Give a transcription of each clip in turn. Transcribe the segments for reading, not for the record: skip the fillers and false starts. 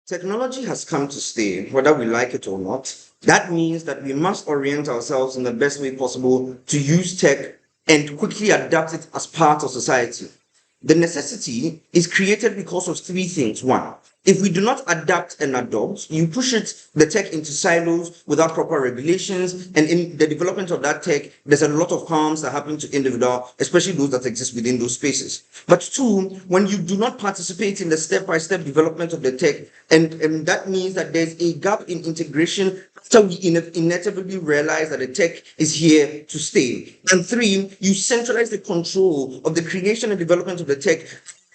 Technology has come to stay, whether we like it or not. That means that we must orient ourselves in the best way possible to use tech and quickly adapt it as part of society. The necessity is created because of three things. One, if we do not adapt and adopt, you push the tech into silos without proper regulations, and in the development of that tech, there's a lot of harms that happen to individuals, especially those that exist within those spaces. But two, when you do not participate in the step-by-step development of the tech, and that means that there's a gap in integration after we inevitably realize that the tech is here to stay. And three, you centralize the control of the creation and development of the tech,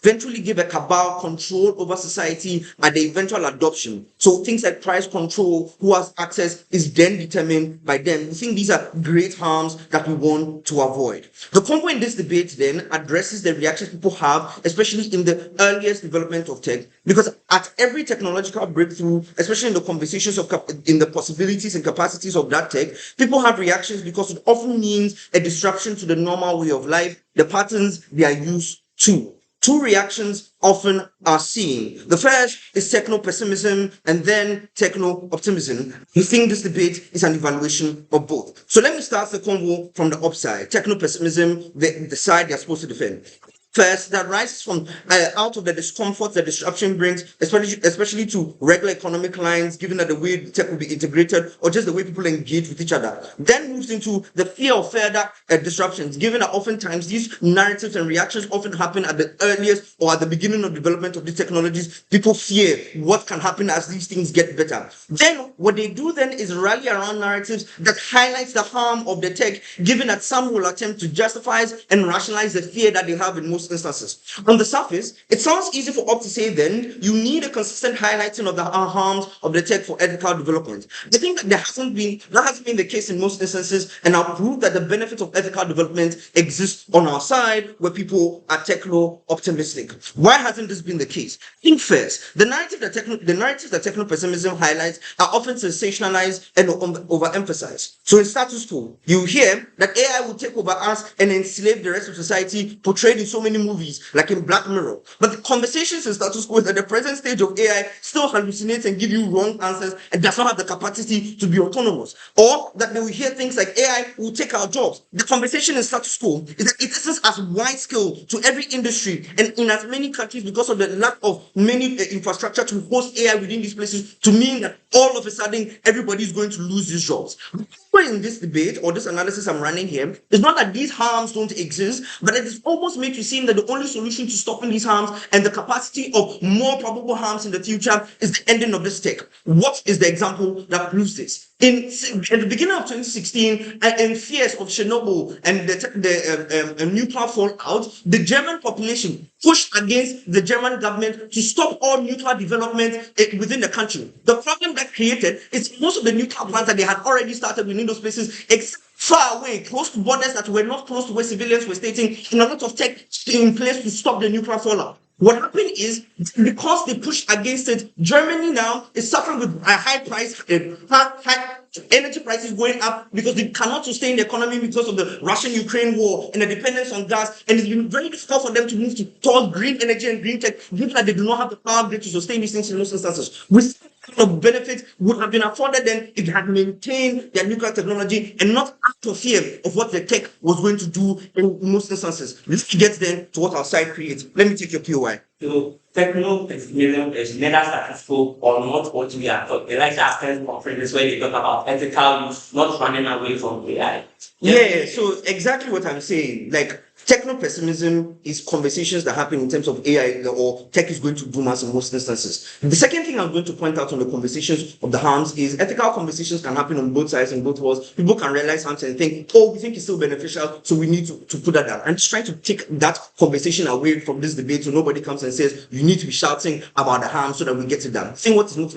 eventually give a cabal control over society and the eventual adoption. So things like price control, who has access, is then determined by them. We think these are great harms that we want to avoid. The Congo in this debate then addresses the reactions people have, especially in the earliest development of tech, because at every technological breakthrough, especially in the conversations of in the possibilities and capacities of that tech, people have reactions because it often means a disruption to the normal way of life, the patterns they are used to. Two reactions often are seen. The first is techno-pessimism and then techno-optimism. We think this debate is an evaluation of both. So let me start the convo from the upside. Techno-pessimism, the side they're supposed to defend. First, that rises from out of the discomfort that disruption brings, especially to regular economic lines, given that the way tech will be integrated or just the way people engage with each other. Then moves into the fear of further disruptions, given that oftentimes these narratives and reactions often happen at the earliest or at the beginning of development of these technologies. People fear what can happen as these things get better. Then what they do then is rally around narratives that highlights the harm of the tech, given that some will attempt to justify and rationalize the fear that they have in most instances. On the surface, it sounds easy for us to say then you need a consistent highlighting of the harms of the tech for ethical development. I think that hasn't been the case in most instances, and I'll prove that the benefits of ethical development exist on our side where people are techno-optimistic. Why hasn't this been the case? Think first, the narratives that techno-pessimism highlights are often sensationalized and overemphasized. So in status quo, you hear that AI will take over us and enslave the rest of society, portrayed in so many movies, like in Black Mirror. But the conversations in status quo is at the present stage of AI still hallucinates and give you wrong answers and does not have the capacity to be autonomous. Or that they will hear things like AI will take our jobs. The conversation in status quo is that it is as wide scale to every industry and in as many countries because of the lack of many infrastructure to host AI within these places to mean that all of a sudden everybody is going to lose these jobs. In this debate or this analysis I'm running here, it's not that these harms don't exist, but it almost makes you seem that the only solution to stopping these harms and the capacity of more probable harms in the future is the ending of this tech. What is the example that proves this? At the beginning of 2016, in fears of Chernobyl and the nuclear fallout, the German population pushed against the German government to stop all nuclear development within the country. The problem that created is most of the nuclear plants that they had already started within those places, except far away, close to borders that were not close to where civilians were stating, and a lot of tech in place to stop the nuclear fallout. What happened is, because they pushed against it, Germany now is suffering with a high price, high energy prices going up because they cannot sustain the economy because of the Russian-Ukraine war and the dependence on gas. And it's been very difficult for them to move towards green energy and green tech, given that they do not have the power grid to sustain these things in most instances. With of benefit would have been afforded them if they had maintained their nuclear technology and not out of fear of what the tech was going to do in most instances. This gets then to what our side creates. Let me take your POI. So techno-pessimism is neither successful or not what we are taught. They like to ask conferences where they talk about ethical use, not running away from AI. Yeah, so exactly what I'm saying. Like, techno-pessimism is conversations that happen in terms of AI or tech is going to boom us in most instances. The second thing I'm going to point out on the conversations of the harms is ethical conversations can happen on both sides and both worlds. People can realize harms and think, oh, we think it's still beneficial, so we need to put that down. I'm just trying to take that conversation away from this debate so nobody comes and says, you need to be shouting about the harm so that we get it done. I think what is not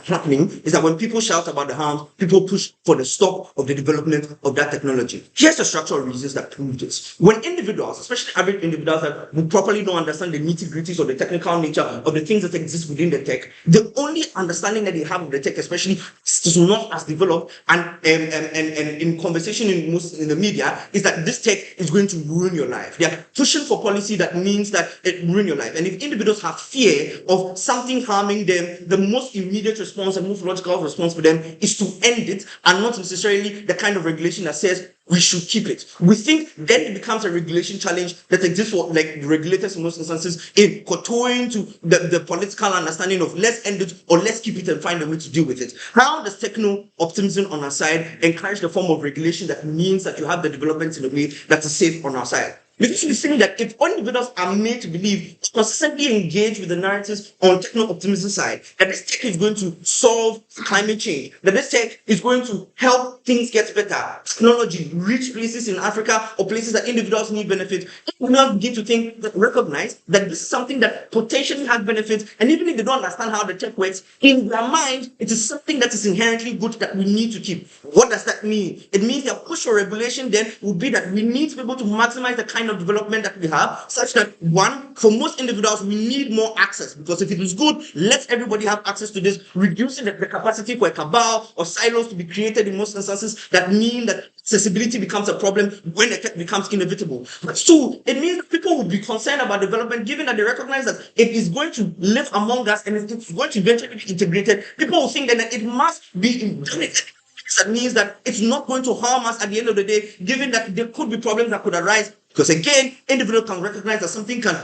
happening is that when people shout about the harms, people push for the stop of the development of that technology. Here's the structural reasons that prove this. When individuals, especially average individuals that who properly don't understand the nitty-gritties or the technical nature of the things that exist within the tech, the only understanding that they have of the tech, especially, is not as developed and in conversation in the media, is that this tech is going to ruin your life. They are pushing for policy that means that it ruin your life. And if individuals have fear of something harming them, the most immediate response and most logical response for them is to end it, and not necessarily the kind of regulation that says we should keep it. We think then it becomes a regulation challenge that exists for like the regulators in most instances in kowtowing to the political understanding of let's end it or let's keep it and find a way to deal with it. How does techno-optimism on our side encourage the form of regulation that means that you have the development in a way that is safe on our side? Because we think that if individuals are made to believe, consistently engage with the narratives on techno-optimism side, that this tech is going to solve climate change, that this tech is going to help things get better, technology, reach places in Africa or places that individuals need benefit, we now begin to recognize that this is something that potentially has benefits, and even if they don't understand how the tech works, in their mind, it is something that is inherently good that we need to keep. What does that mean? It means that push for regulation then would be that we need to be able to maximize the kind of development that we have, such that one, for most individuals, we need more access, because if it is good, let everybody have access to this, reducing the capacity for a cabal or silos to be created in most instances that mean that accessibility becomes a problem when the tech becomes inevitable. But two, it means that people will be concerned about development, given that they recognize that it is going to live among us and it's going to eventually be integrated. People will think that it must be integrated. That means that it's not going to harm us at the end of the day, given that there could be problems that could arise. Because again, individual can recognize that something can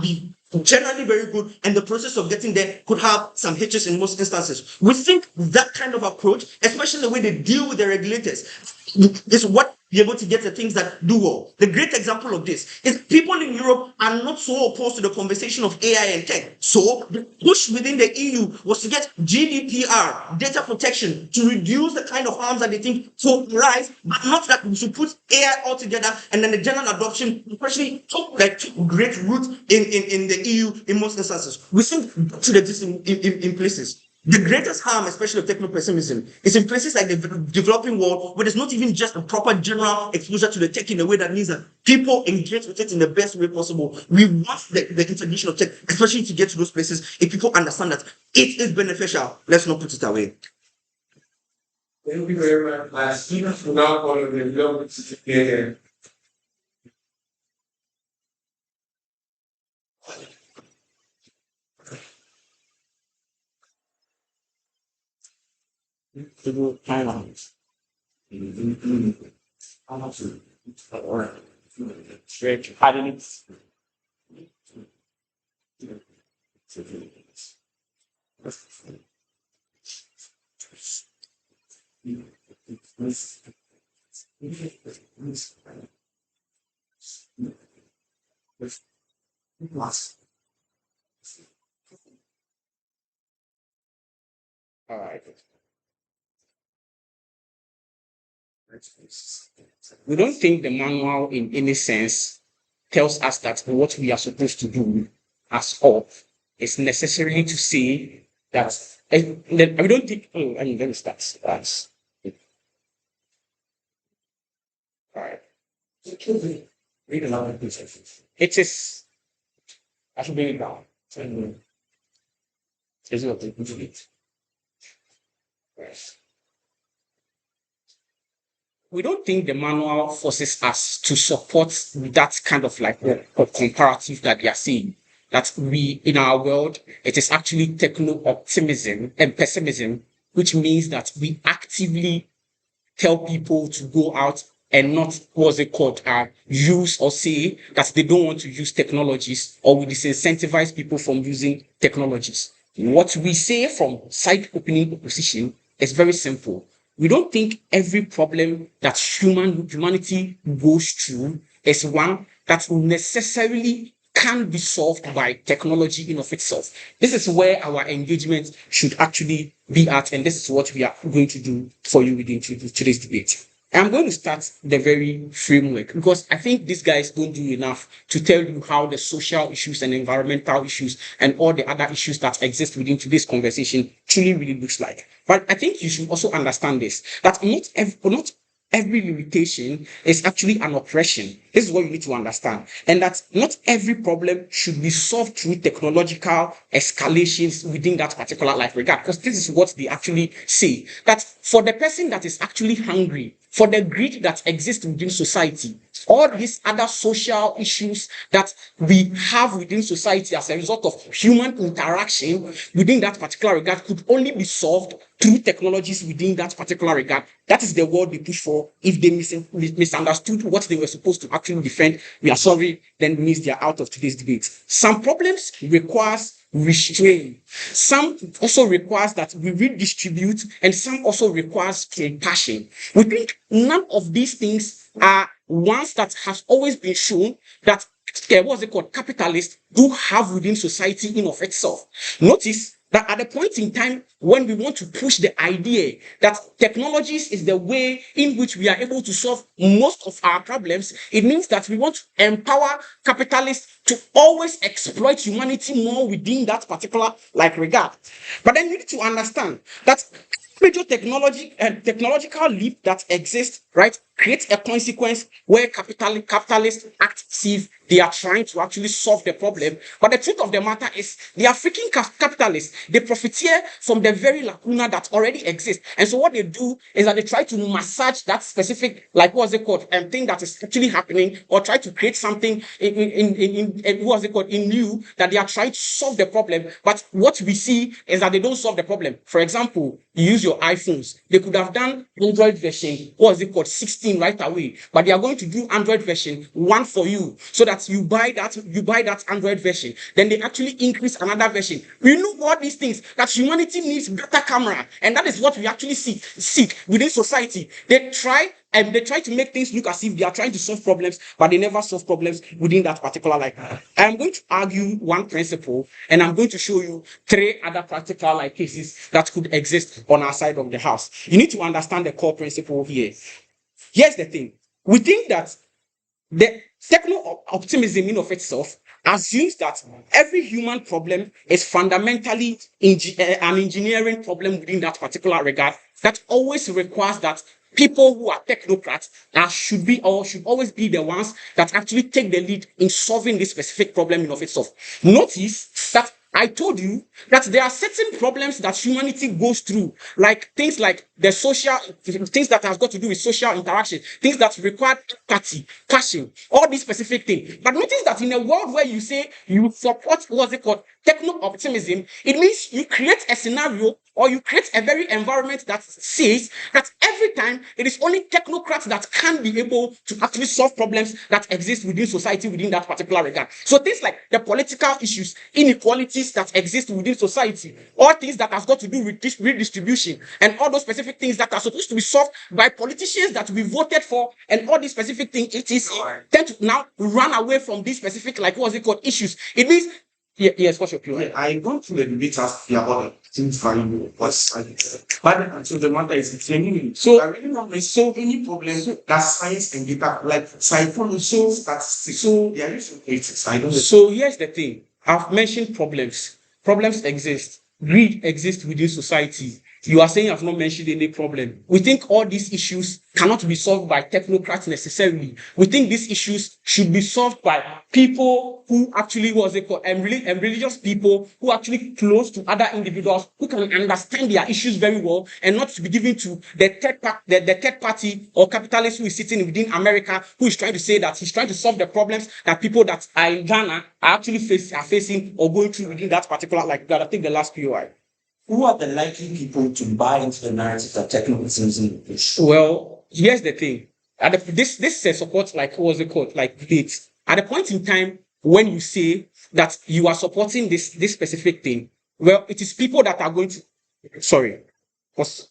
be generally very good, and the process of getting there could have some hitches in most instances. We think that kind of approach, especially the way they deal with the regulators, is what be able to get the things that do well. The great example of this is people in Europe are not so opposed to the conversation of AI and tech. So the push within the EU was to get GDPR, data protection, to reduce the kind of harms that they think will arise, but not that we should put AI all together and then the general adoption, especially took great root in the EU in most instances. We think that should exist in places. The greatest harm, especially of techno-pessimism, is in places like the developing world, where there's not even just a proper general exposure to the tech in a way that means that people engage with it in the best way possible. We want the integration of tech, especially to get to those places, if people understand that it is beneficial. Let's not put it away. Thank you very much. My students will now follow the development here. To do timelines. Stretch patterns. All right. We don't think the manual, in any sense, tells us that what we are supposed to do as all is necessarily to say that. We don't think. Let me start. That's all right. Read another piece. It is. I should bring it down. Is what it? Yes. We don't think the manual forces us to support that kind of like a comparative that they are saying. That we, in our world, it is actually techno-optimism and pessimism, which means that we actively tell people to go out and not, what's it called, use or say that they don't want to use technologies, or we disincentivize people from using technologies. What we say from side opening opposition is very simple. We don't think every problem that humanity goes through is one that necessarily can be solved by technology in of itself. This is where our engagement should actually be at, and this is what we are going to do for you within today's debate. I'm going to start the very framework, because I think these guys don't do enough to tell you how the social issues and environmental issues and all the other issues that exist within today's conversation truly really looks like. But I think you should also understand this, that not every limitation is actually an oppression. This is what you need to understand. And that not every problem should be solved through technological escalations within that particular life regard. Because this is what they actually say. That for the person that is actually hungry, for the greed that exists within society, all these other social issues that we have within society as a result of human interaction within that particular regard could only be solved through technologies within that particular regard. That is the word they push for. If they misunderstood what they were supposed to actually defend, we are sorry, then means they are out of today's debate. Some problems requires restraint. Some also requires that we redistribute, and some also requires compassion. We think none of these things are ones that has always been shown that what's it called, capitalists do have within society in of itself. Notice that at the point in time when we want to push the idea that technologies is the way in which we are able to solve most of our problems, it means that we want to empower capitalists to always exploit humanity more within that particular regard. But then you need to understand that major technology and technological leap that exists, right, creates a consequence where capitalists act as if they are trying to actually solve the problem. But the truth of the matter is, the African capitalists, they profiteer from the very lacuna that already exists. And so what they do is that they try to massage that specific, thing that is actually happening, or try to create something in new that they are trying to solve the problem. But what we see is that they don't solve the problem. For example, you use your iPhones. They could have done Android version, 16 right away, but they are going to do Android version 1 for you, so that you buy that Android version. Then they actually increase another version. We know all these things, that humanity needs better camera, and that is what we actually seek within society. They try to make things look as if they are trying to solve problems, but they never solve problems within that particular life. I'm going to argue one principle, and I'm going to show you 3 other practical cases that could exist on our side of the house. You need to understand the core principle here. Here's the thing. We think that the techno-optimism in of itself assumes that every human problem is fundamentally an engineering problem within that particular regard, that always requires that people who are technocrats should always be the ones that actually take the lead in solving this specific problem in of itself. Notice that I told you that there are certain problems that humanity goes through, like things like the social things that has got to do with social interaction, things that require empathy, passion, all these specific things. But notice that in a world where you say you support techno-optimism, it means you create a scenario, or you create a very environment that says that every time it is only technocrats that can be able to actually solve problems that exist within society within that particular regard. So things like the political issues, inequalities that exist within society, all things that has got to do with redistribution, and all those specific things that are supposed to be solved by politicians that we voted for, and all these specific things, tend to now run away from these specific issues. It means yes, what's your opinion? I go to the debate as about things value what's but so the matter is explaining. So I really don't make so many problems that science and data, like psychology, statistics. So they are using statistics. I don't know. So here's the thing. I've mentioned problems. Problems exist. Greed exists within society. You are saying I've not mentioned any problem. We think all these issues cannot be solved by technocrats necessarily. We think these issues should be solved by people who actually religious people who actually close to other individuals who can understand their issues very well, and not to be given to the third party or capitalist who is sitting within America, who is trying to say that he's trying to solve the problems that people that are in Ghana are actually facing or going through within that particular I think the last POI. Who are the likely people to buy into the narrative that techno-optimism is? Well, here's the thing. This supports dates. At the point in time when you say that you are supporting this specific thing, well, it is people that are going to. Sorry. What's.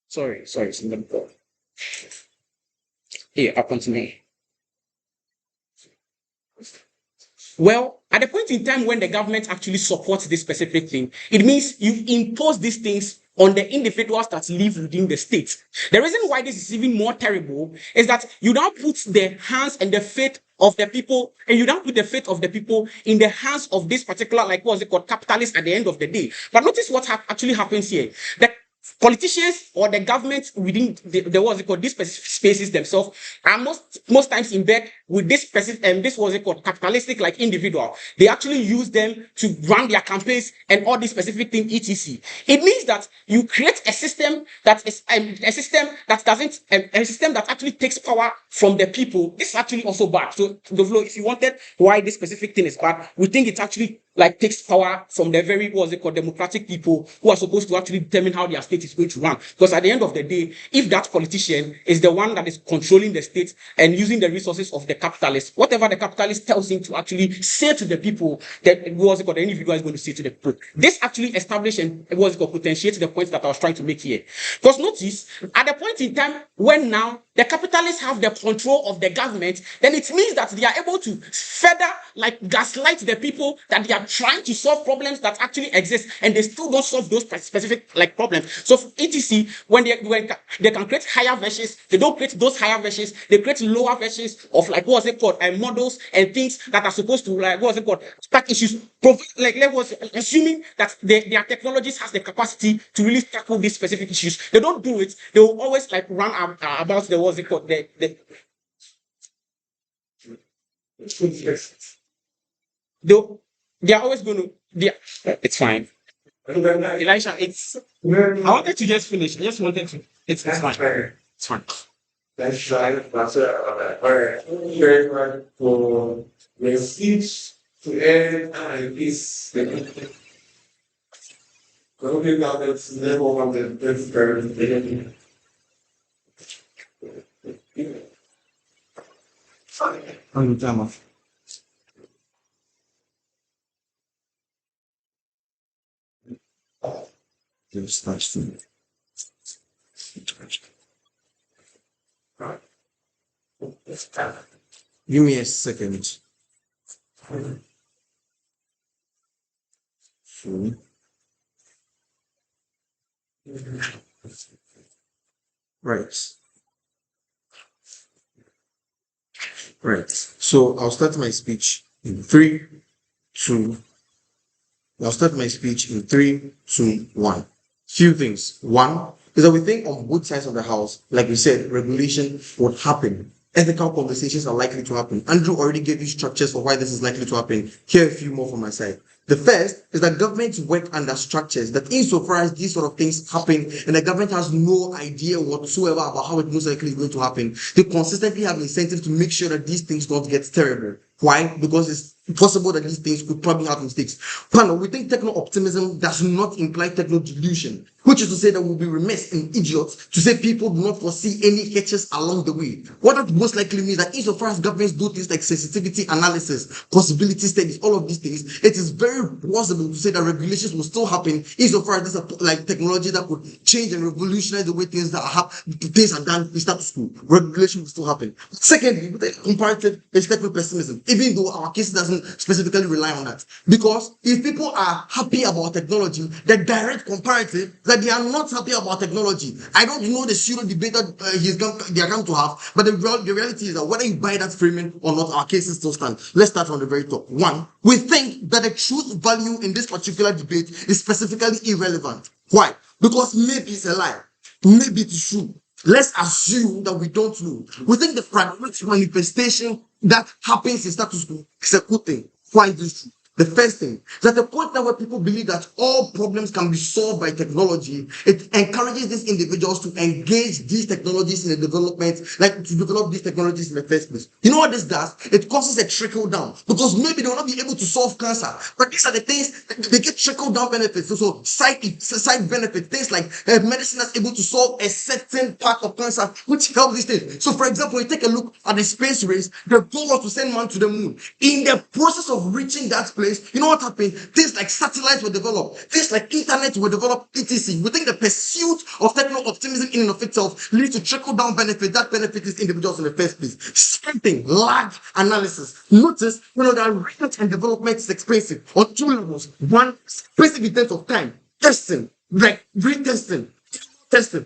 Sorry. Here, I'll continue. Well, at the point in time when the government actually supports this specific thing, it means you impose these things on the individuals that live within the state. The reason why this is even more terrible is that you now put the hands and the faith of the people, and you don't put the fate of the people in the hands of this particular, like, what's it called, capitalists at the end of the day. But notice what actually happens here. The politicians or the government within the what's it called, these spaces themselves are most times in bed with this specific this what's it called, capitalistic like individual. They actually use them to run their campaigns and all these specific things, etc. It means that you create a system that is a system that doesn't a system that actually takes power from the people. This is actually also bad. So Dorvlo, if you wanted why this specific thing is bad, we think it actually like takes power from the very what's it called, democratic people who are supposed to actually determine how their state is going to run. Because at the end of the day, if that politician is the one that is controlling the state and using the resources of the capitalist, whatever the capitalist tells him to actually say to the people, that what's it called, the individual is going to say to the people. This actually established and what's it called, potentiates the point that I was trying to make here. Because notice, at the point in time when now the capitalists have the control of the government, then it means that they are able to further like gaslight the people that they are trying to solve problems that actually exist, and they still don't solve those specific like problems. So etc, when they can create higher versions, they don't create those higher versions, they create lower versions of like what's it called, and models and things that are supposed to like what's it called, start issues, like levels, assuming that their technologies has the capacity to really tackle these specific issues. They don't do it. They will always like run about the what's it called, they are always going to. It's fine. Elisha, I wanted to just finish. I just wanted to. It's fine. It's fine. Let's try very hard for the speech to end and this. Hoping that it's level of the very On the time of give me a second. Right. Right. So I'll start my speech in 3, 2. I'll start my speech in 3, 2, 1. Few things. One is that we think on both sides of the house, like we said, regulation would happen. Ethical conversations are likely to happen. Andrew already gave you structures for why this is likely to happen. Here are a few more from my side. The first is that governments work under structures that insofar as these sort of things happen and the government has no idea whatsoever about how it most likely is going to happen, they consistently have incentive to make sure that these things don't get terrible. Why? Because it's possible that these things could probably have mistakes. Panel, we think techno-optimism does not imply techno-delusion, which is to say that we'll be remiss and idiots to say people do not foresee any hitches along the way. What that most likely means that insofar as governments do things like sensitivity analysis, possibility studies, all of these things, it is very plausible to say that regulations will still happen insofar as these are like technology that could change and revolutionize the way things are done in status quo. Regulation will still happen. Secondly, with the comparative is techno-pessimism, even though our case doesn't specifically rely on that. Because if people are happy about technology, the direct comparative that they are not happy about technology. I don't know the pseudo debate that they are going to have, but the reality is that whether you buy that framing or not, our cases still stand. Let's start from the very top. One, we think that the truth value in this particular debate is specifically irrelevant. Why? Because maybe it's a lie, maybe it's true. Let's assume that we don't know. We think the pragmatic manifestation that happens in status quo is a good thing. Why is this true? The first thing is that the point now where people believe that all problems can be solved by technology, it encourages these individuals to engage these technologies in the development, like to develop these technologies in the first place. You know what this does? It causes a trickle down because maybe they will not be able to solve cancer, but these are the things they get trickle down benefits. So side benefits, things like medicine that's able to solve a certain part of cancer, which helps these things. So, for example, you take a look at the space race. The goal was to send man to the moon. In the process of reaching that place, you know what happened? Things like satellites were developed, things like internet were developed, etc. We think the pursuit of techno-optimism in and of itself leads to trickle-down benefit. That benefit is individuals in the first place. Same thing, large analysis. Notice, that research and development is expensive on two levels. One, expensive in terms of time. Testing, like retesting, testing.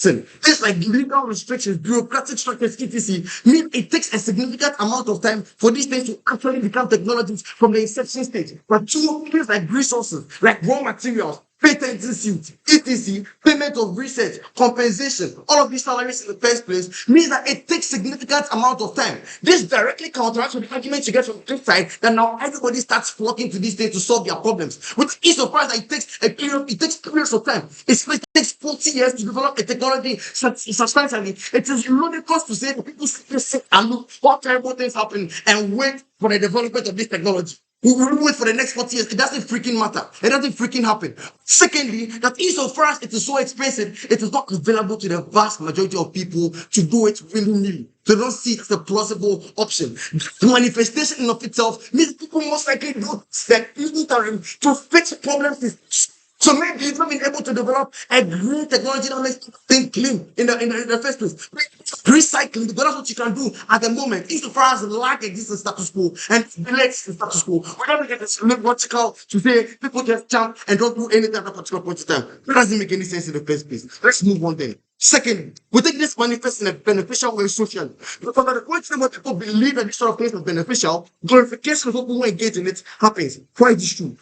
Things like legal restrictions, bureaucratic structures, etc., mean it takes a significant amount of time for these things to actually become technologies from the inception stage. But two, things like resources, like raw materials, patent suits, etc., payment of research, compensation, all of these salaries in the first place means that it takes significant amount of time. This directly counteracts with the argument you get from this side that now everybody starts flocking to these things to solve their problems. Which is surprised that it takes periods of time. It takes 40 years to develop a technology substantially. It is ludicrous to say that people sit and look what terrible things happen and wait for the development of this technology. We will wait for the next 40 years. It doesn't freaking matter. It doesn't freaking happen. Secondly, that insofar as it is so expensive, it is not available to the vast majority of people to do it willingly. They don't see it as a plausible option. The manifestation in of itself means people most likely do that time to fix problems. So maybe you've not been able to develop a green technology that makes things clean in the first place. Recycling, because that's what you can do at the moment. Insofar as lack exists in status quo and delays in status quo, we don't get this logical to say people just jump and don't do anything at a particular point in time. That doesn't make any sense in the first place. Let's move on then. Second, we think this manifests in a beneficial way socially. Because at the point in time people believe that this sort of thing is beneficial, glorification of people who engage in it happens. Why is this true?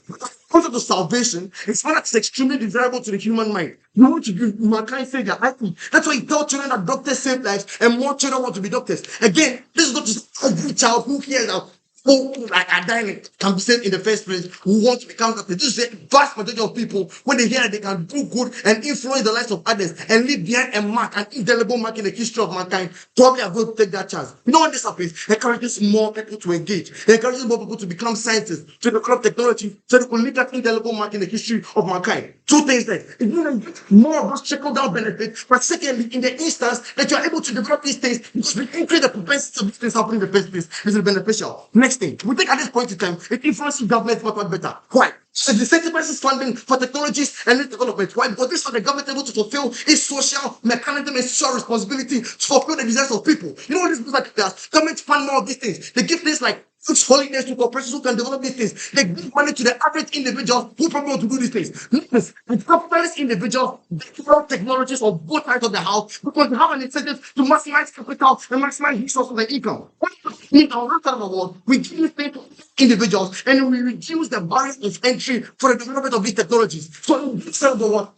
Concept of salvation is one that's extremely desirable to the human mind. You want to be mankind savior. I think that's why he tell children that doctors save lives and more children want to be doctors. Again, this is not just every child who hears out. Who like are dying can be saved in the first place, who want to become doctors. This is the vast majority of people when they hear that they can do good and influence the lives of others and leave behind a mark, an indelible mark in the history of mankind, probably are going to take that chance. You know when this happens, it encourages more people to engage, it encourages more people to become scientists, to develop technology, so they can leave that indelible mark in the history of mankind. Two things there. It means get more of those trickle-down benefits, but secondly, in the instance that you are able to develop these things, because we increase the propensity of these things happening in the first place, this is beneficial. Next thing, we think at this point in time, it influences government much better. Why? So the incentivizes funding for technologies and development. Why? Because this is the government able to fulfill its social mechanism and social responsibility to fulfill the desires of people. You know what this like does? Government fund more of these things. They give things like holidays to corporations who can develop these things. They give money to the average individual who probably want to do these things. Notice, the capitalist individual, they develop technologies of both sides of the house because they have an incentive to maximize capital and maximize resources and income. What in our side of the world, we give these things to individuals and we reduce the barriers of entry for the development of these technologies. So in this side of the world,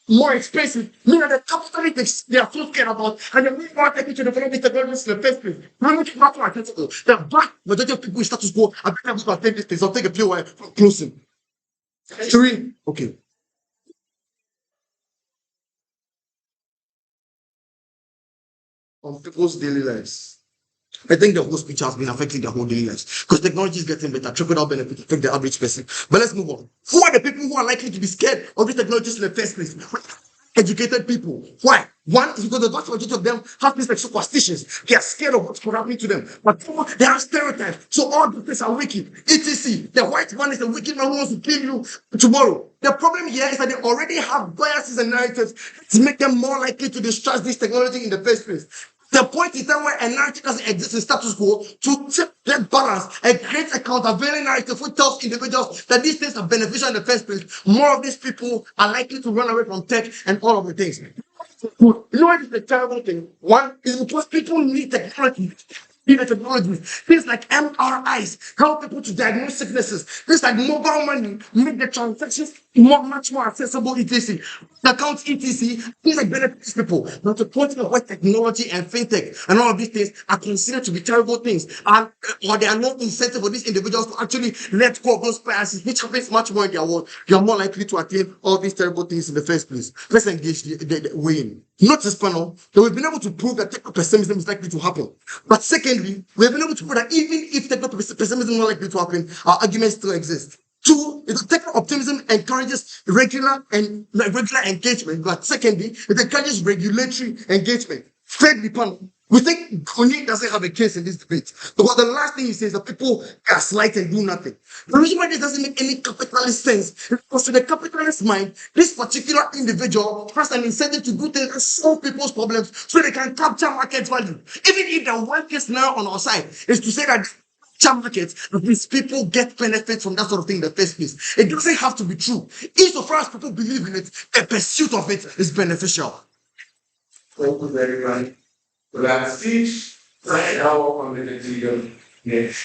more expensive, meaning the capitalists they are so scared about, and they really want to develop these technologies in the first place. We make it not more accessible. The vast majority of people in status quo are better able to take these things or take a few from closing. Three, okay. On people's daily lives. I think the whole speech has been affecting their whole daily lives because technology is getting better, trickle-down benefit affect the average person. But let's move on. Who are the people who are likely to be scared of these technologies in the first place? Educated people. Why? One is because the vast majority of them have things like superstitions. They are scared of what's happening to them. But two, they have stereotypes. So all the things are wicked. etc. The white man is a wicked man who wants to kill you tomorrow. The problem here is that they already have biases and narratives to make them more likely to distrust this technology in the first place. The point is that where a narrative doesn't exist in status quo to tip that balance and create a countervailing narrative which tells individuals that these things are beneficial in the first place. More of these people are likely to run away from tech and all of the things. You know what is the terrible thing? One is because people need technology. Things like MRIs help people to diagnose sicknesses. Things like mobile money make the transactions much more accessible, etc. Accounts, etc. Things like benefits people. But the point of what technology and fintech and all of these things are considered to be terrible things, and or they are not incentive for these individuals to actually let go of those biases, which happens much more in their world. You are more likely to attain all these terrible things in the first place. Let's engage the way in. Not this panel, that we've been able to prove that techno-pessimism is likely to happen. But secondly, we've been able to prove that even if techno-pessimism is not likely to happen, our arguments still exist. Two, is that techno-optimism encourages regular engagement. But secondly, it encourages regulatory engagement. Thirdly, panel, we think Broni doesn't have a case in this debate. Because the last thing he says is that people gaslight and do nothing. The reason why this doesn't make any capitalist sense is because to the capitalist mind, this particular individual has an incentive to do things and solve people's problems so they can capture market value. Even if the worst case scenario on our side is to say that markets, these people get benefits from that sort of thing in the first place. It doesn't have to be true. Insofar as people believe in it, the pursuit of it is beneficial. Thank you very much. Let's teach our community. Yes.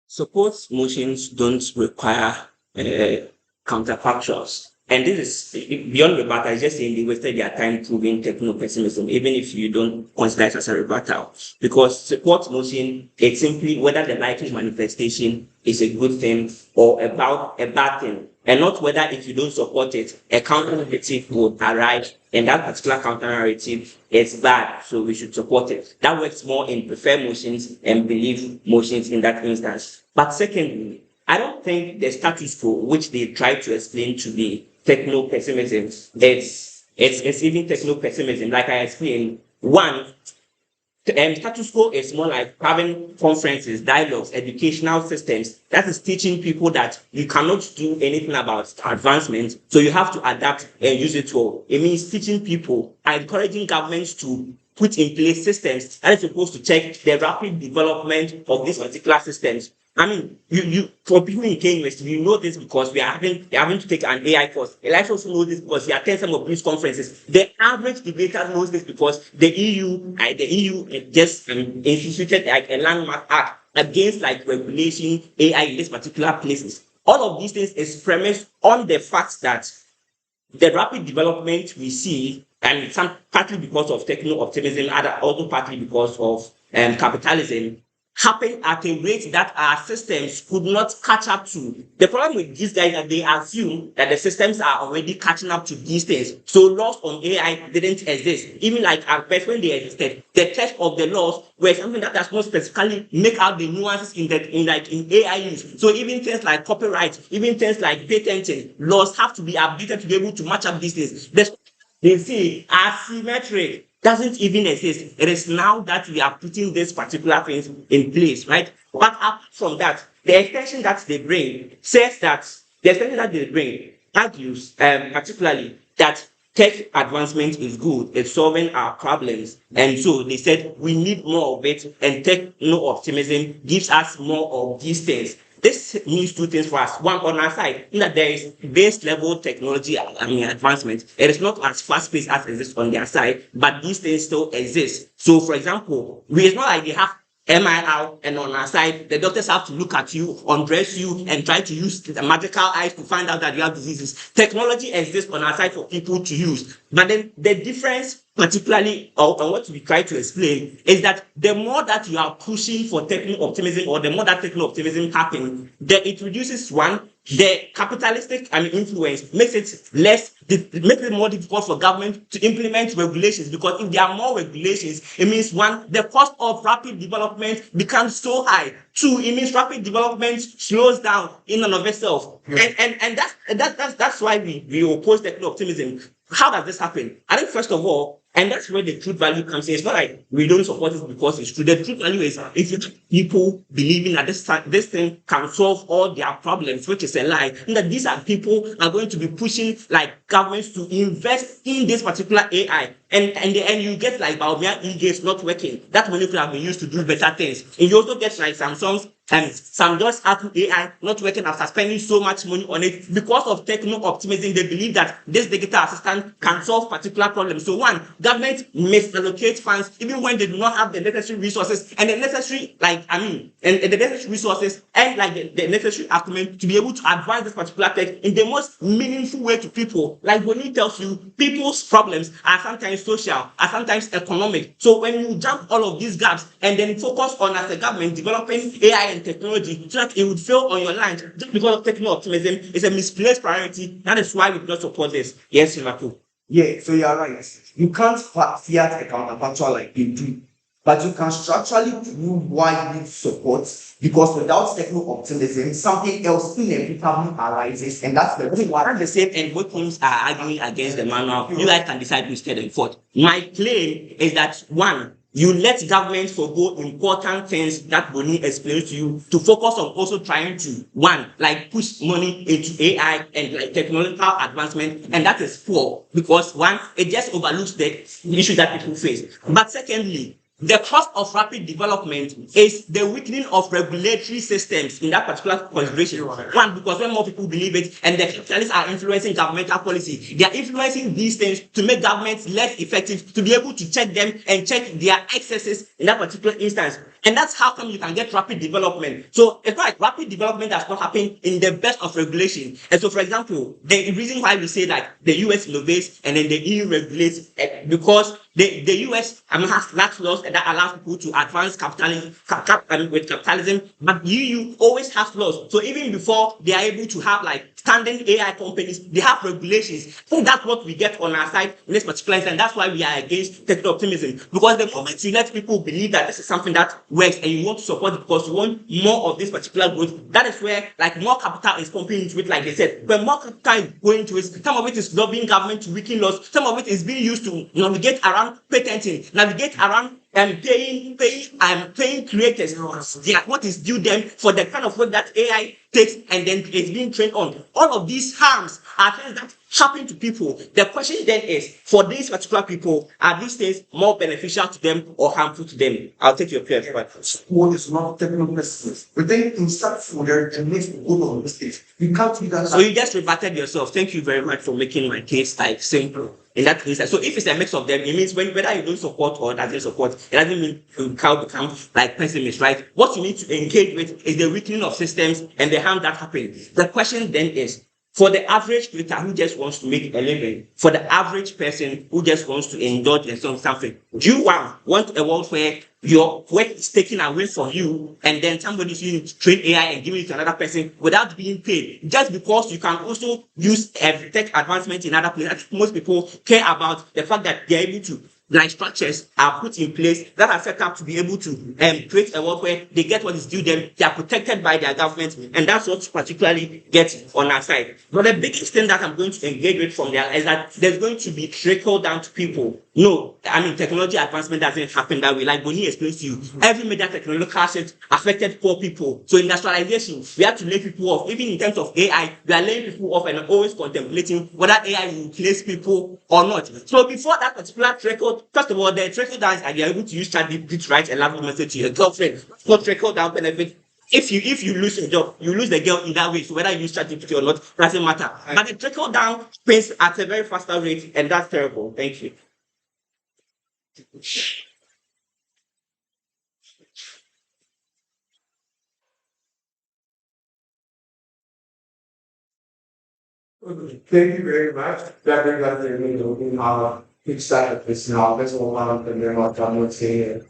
Support motions don't require uh, counterfactuals. And this is beyond rebuttal, it's just saying they wasted their time proving techno-pessimism, even if you don't consider it as a rebuttal. Because support motion, it's simply whether the likely manifestation is a good thing or about a bad thing, and not whether if you don't support it, a counter narrative would arise, and that particular counter narrative is bad, so we should support it. That works more in prefer motions and belief motions in that instance. But secondly, I don't think the status quo, which they try to explain to be techno-pessimism, it's even techno-pessimism. Like I explained, one, status quo is more like having conferences, dialogues, educational systems that is teaching people that you cannot do anything about advancement, so you have to adapt and use it all. It means teaching people, encouraging governments to put in place systems that is supposed to check the rapid development of these particular systems. I mean, you for people in Kenya, we know this because they're having to take an AI course. Elisha also knows this because he attends some of these conferences. The average debater knows this because the EU just instituted like a landmark act against like regulation AI in these particular places. All of these things is premised on the fact that the rapid development we see, and some partly because of techno-optimism, other also partly because of capitalism, happen at a rate that our systems could not catch up to. The problem with these guys is that they assume that the systems are already catching up to these things. So laws on AI didn't exist. Even like at first when they existed, the text of the laws were something that does not specifically make out the nuances in AI use. So even things like copyright, even things like patenting, laws have to be updated to be able to match up these things. They say asymmetric doesn't even exist. It is now that we are putting these particular things in place, right? But apart from that, the extension that they bring says that the extension that they bring argues particularly that tech advancement is good, it's solving our problems. And so they said we need more of it, and techno optimism gives us more of these things. This means two things for us. One, on our side, in that there is base level technology advancement. It is not as fast paced as exists on their side, but these things still exist. So, for example, it's not like they have MIR, and on our side, the doctors have to look at you, undress you, and try to use the magical eyes to find out that you have diseases. Technology exists on our side for people to use. But then the difference, particularly on what we try to explain, is that the more that you are pushing for techno-optimism, or the more that techno-optimism happens, it reduces one, the capitalistic influence makes makes it more difficult for government to implement regulations, because if there are more regulations, it means one, the cost of rapid development becomes so high. Two, it means rapid development slows down in and of itself. And that's why we oppose techno-optimism. How does this happen? I think first of all, and that's where the truth value comes in. It's not like we don't support it because it's true. The truth value is if people believing that this thing can solve all their problems, which is a lie, and that these are people are going to be pushing like governments to invest in this particular AI. And you get like Baumia e-gates not working. That money could have been used to do better things. And you also get like Samsung's and some just Apple AI not working after spending so much money on it because of techno-optimism. They believe that this digital assistant can solve particular problems. So one, government misallocate funds even when they do not have the necessary resources and the necessary and the necessary resources and the necessary acumen to be able to advance this particular tech in the most meaningful way to people. Like Broni tells you, people's problems are sometimes social, are sometimes economic. So when you jump all of these gaps and then focus on as a government developing AI and technology so that it would fail on your land just because of techno-optimism is a misplaced priority. That is why we do not support this. Yes, Henaku. Yeah, so you're right. You can't fiat a counterfactual like they do, but you can structurally prove why you need support because without techno optimism, something else inevitably arises, and that's the reason why. At the same end, both teams are arguing against the manual. You guys can decide who's third and fourth. My claim is that one, you let government forgo important things that Broni explains to you to focus on also trying to one, like push money into AI and like technological advancement, and that is poor because one, it just overlooks the issue that people face. But secondly, the cost of rapid development is the weakening of regulatory systems in that particular consideration. One, because when more people believe it and the capitalists are influencing governmental policy, they are influencing these things to make governments less effective, to be able to check them and check their excesses in that particular instance. And that's how come you can get rapid development. So it's not like rapid development does not happen in the best of regulation. And so, for example, the reason why we say that the US innovates and then the EU regulates because the US has lax laws that allows people to advance capitalism with capitalism, but EU always has laws. So even before they are able to have like standing AI companies, they have regulations. So that's what we get on our side in this particular instance. And that's why we are against techno-optimism. Because the moment you let people believe that this is something that works and you want to support it because you want more of this particular growth, that is where like more capital is pumping into it, like they said. When more capital is going into it, some of it is lobbying government to weaken laws, some of it is being used to navigate around patenting, navigate around paying creators what is due them for the kind of work that AI takes and then it's being trained on. All of these harms are things that happen to people. The question then is, for these particular people, are these things more beneficial to them or harmful to them? I'll take your question. What is not technical necessary? But then in start for their and go on mistakes. You can't do that. So you just rebutted yourself. Thank you very much for making my case like simple. In that case, so if it's a mix of them, it means whether you don't support or doesn't support, it doesn't mean you can't become like pessimist, right? What you need to engage with is the weakening of systems and the harm that happens. The question then is, for the average creator who just wants to make a living, for the average person who just wants to indulge in something, do you want a world where your work is taken away from you and then somebody is using to train AI and giving it to another person without being paid, just because you can also use tech advancement in other places? Most people care about the fact that they're able to like structures are put in place that are set up to be able to create a world where they get what is due them, they are protected by their government, and that's what particularly gets on our side. But the biggest thing that I'm going to engage with from there is that there's going to be trickle down to people. No, I mean technology advancement doesn't happen that way. Like Broni explains to you, every major technological shift affected poor people. So industrialization, we have to lay people off. Even in terms of AI, we are laying people off and always contemplating whether AI will replace people or not. So before that particular trickle, first of all, the trickle down is you're able to use ChatGPT to write a love message to your girlfriend. For trickle down benefit. If you lose your job, you lose the girl in that way. So whether you use ChatGPT or not, doesn't matter. But the trickle down pace at a very faster rate, and that's terrible. Thank you. Thank you very much. That brings us to the end of our start of this now. That's all I'm going to say.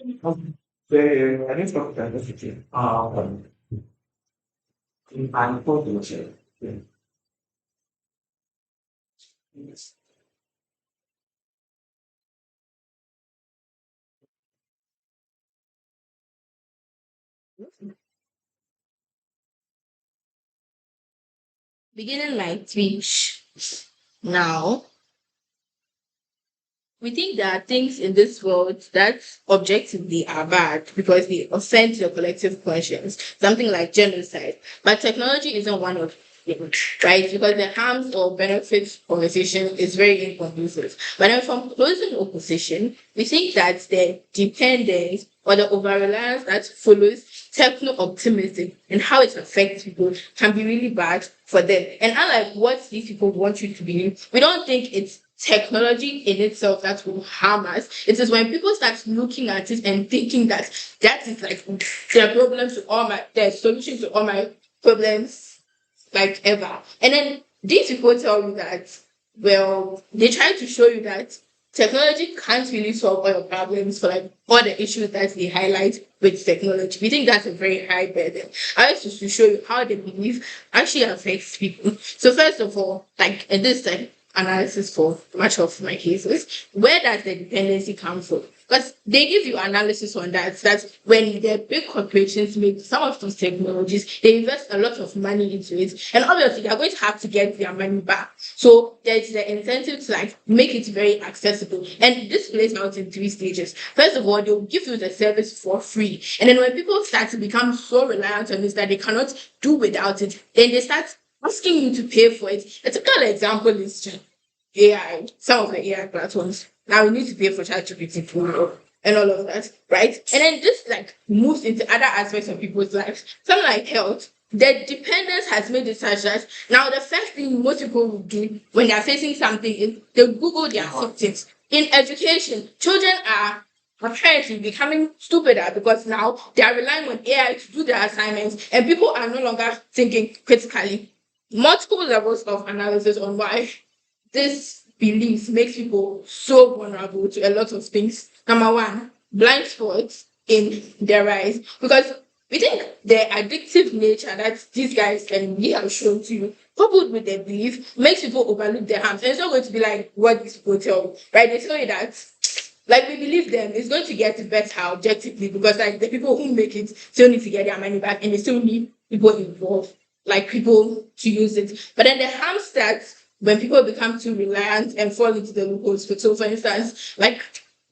I think from the I'm going to Beginning my speech now, we think there are things in this world that objectively are bad because they offend your collective conscience, something like genocide. But technology isn't one of right? Because the harms or benefits conversation is very inconclusive. But then from closing opposition, we think that the dependence or the over-reliance that follows techno-optimism and how it affects people can be really bad for them. And unlike what these people want you to believe, we don't think it's technology in itself that will harm us. It is when people start looking at it and thinking that that is like their problem to all my, their solution to all my problems, like ever. And then these people tell you that, well, they try to show you that technology can't really solve all your problems for like all the issues that they highlight with technology. We think that's a very high burden. I used to show you how the belief actually affects people. So first of all, like in this time analysis for much of my cases, where does the dependency come from? Because they give you analysis on that. That's when the big corporations make some of these technologies, they invest a lot of money into it. And obviously they're going to have to get their money back. So there's the incentive to like make it very accessible. And this plays out in 3 stages. First of all, they'll give you the service for free. And then when people start to become so reliant on this that they cannot do without it, then they start asking you to pay for it. A typical example is AI, some of the AI platforms. Now we need to pay for ChatGPT and all of that, right? And then this like moves into other aspects of people's lives. Something like health. The dependence has made it such that now the first thing most people will do when they're facing something is they Google their symptoms. In education, children are apparently becoming stupider because now they are relying on AI to do their assignments and people are no longer thinking critically. Multiple levels of analysis on why this belief makes people so vulnerable to a lot of things. Number one, blind spots in their eyes. Because we think the addictive nature that these guys and we have shown to you, coupled with their belief, makes people overlook their harms. And it's not going to be like what these people tell you, right? They tell you that, like, we believe them, it's going to get better objectively because, like, the people who make it still need to get their money back and they still need people involved, like people to use it. But then the harm starts when people become too reliant and fall into the loopholes. So, for instance, like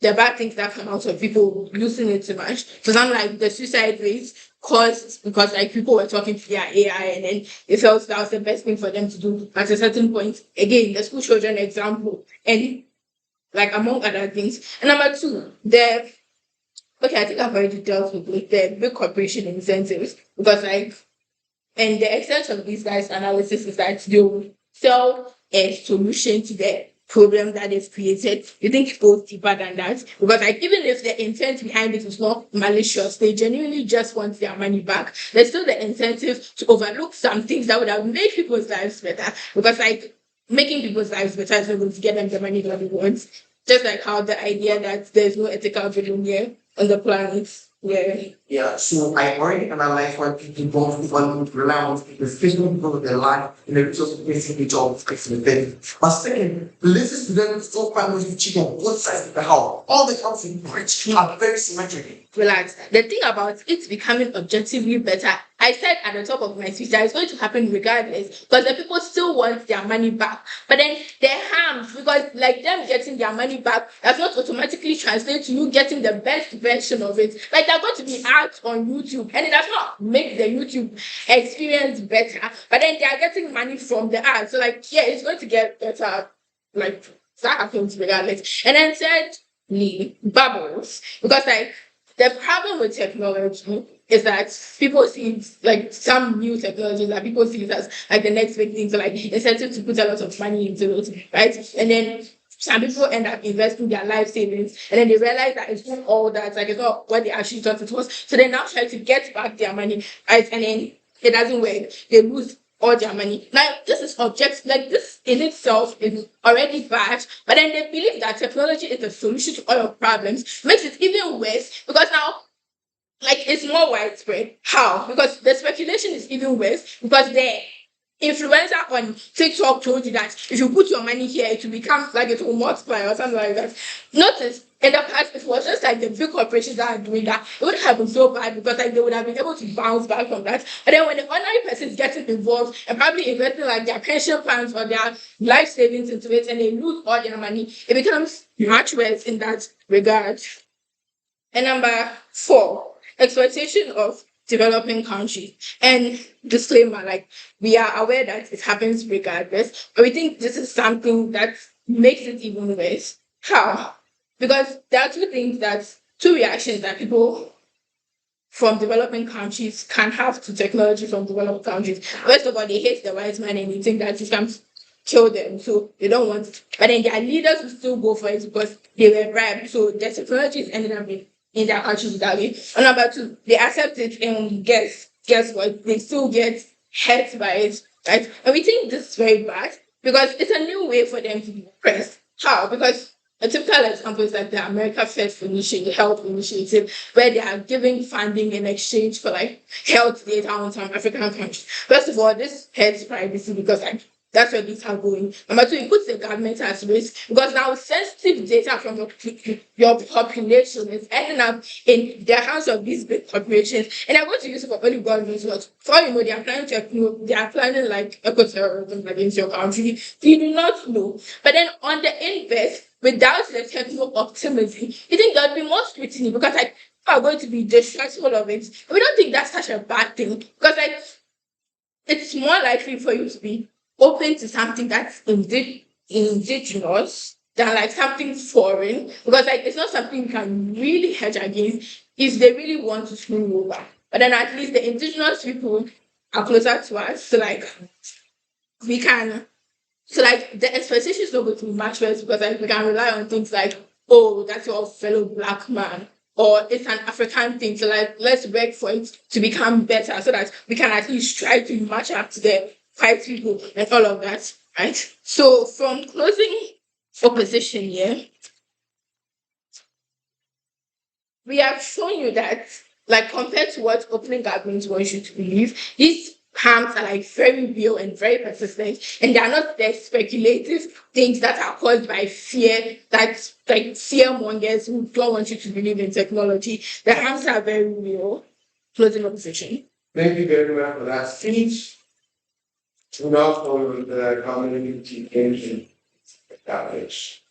the bad things that come out of people using it too much. For example, like the suicide rates caused because like people were talking to their AI and then they felt that was the best thing for them to do at a certain point. Again, the school children example, and like among other things. And number two, I think I've already dealt with like, the big corporation incentives because like, and the extent of these guys' analysis is that they'll sell a solution to the problem that they've created. You think it goes deeper than that? Because like even if the intent behind it is not malicious, they genuinely just want their money back. There's still the incentive to overlook some things that would have made people's lives better. Because like making people's lives better is not going to get them the money that they want. Just like how the idea that there's no ethical billionaire on the planet. Yeah, so I already analyzed what people want to rely on, especially because of their life and the resource basing the job fixing the thing. But second, listen to them so far with chicken on both sides of the house. All the houses in rich are very symmetrical. Relax. The thing about it becoming objectively better, I said at the top of my speech that it's going to happen regardless because the people still want their money back. But then the harms, because like them getting their money back does not automatically translate to you getting the best version of it. Like they're going to be ads on YouTube and it does not make the YouTube experience better. But then they are getting money from the ads. So like, yeah, it's going to get better. Like that happens regardless. And then thirdly, bubbles. Because like the problem with technology is that people see like some new technologies that people see it as like the next big thing. So like incentive to put a lot of money into it, right? And then some people end up investing their life savings and then they realize that it's not all that, like it's not what they actually thought it was. So they now try to get back their money, right? And then it doesn't work. They lose all their money. Now, this is objective, like this in itself is already bad, but then they believe that technology is the solution to all your problems, makes it even worse because now, like, it's more widespread. How? Because the speculation is even worse because the influencer on TikTok told you that if you put your money here, it will become like it will multiply or something like that. Notice in the past, it was just like the big corporations that are doing that. It would have been so bad because like they would have been able to bounce back from that. But then when the ordinary person is getting involved and probably investing like their pension plans or their life savings into it and they lose all their money, it becomes much worse in that regard. And number 4, exploitation of developing countries. And disclaimer, like we are aware that it happens regardless, but we think this is something that makes it even worse. How? Because there are two reactions that people from developing countries can have to technology from developed countries. First of all, they hate the white man and they think that you can kill them, so they don't want it. But then their leaders will still go for it because they were bribed. So the technology is ending up in their countries that way. And number two, they accept it and guess what? They still get hurt by it, right? And we think this is very bad because it's a new way for them to be oppressed. How? Because a typical example is like the America First Initiative, Health Initiative, where they are giving funding in exchange for like health data on some African countries. First of all, this hurts privacy because like that's where these are going. Number two, it puts the government at risk because now sensitive data from your population is ending up in the hands of these big corporations, and they're going to use it for only God knows what. For you know, they are planning like eco-terrorism against your country. You do not know. But then on the inverse, without the techno-optimism, you think there'll be more scrutiny because like people are going to be distrustful of it. We don't think that's such a bad thing because like it's more likely for you to be open to something that's indigenous than like something foreign because like it's not something you can really hedge against if they really want to screw you over. But then at least the indigenous people are closer to us, so like we can. So like the expectation is not going to be much worse because like we can rely on things like, oh, that's your fellow black man, or it's an African thing. So like let's work for it to become better so that we can at least try to match up to the white people and all of that, right? So from closing opposition here, we have shown you that like compared to what opening governments want you to believe, these harms are like very real and very persistent, and they are not the speculative things that are caused by fear, that like fear mongers who don't want you to believe in technology. The harms are very real. Closing opposition. Thank you very much for that speech. To now follow the community engine established.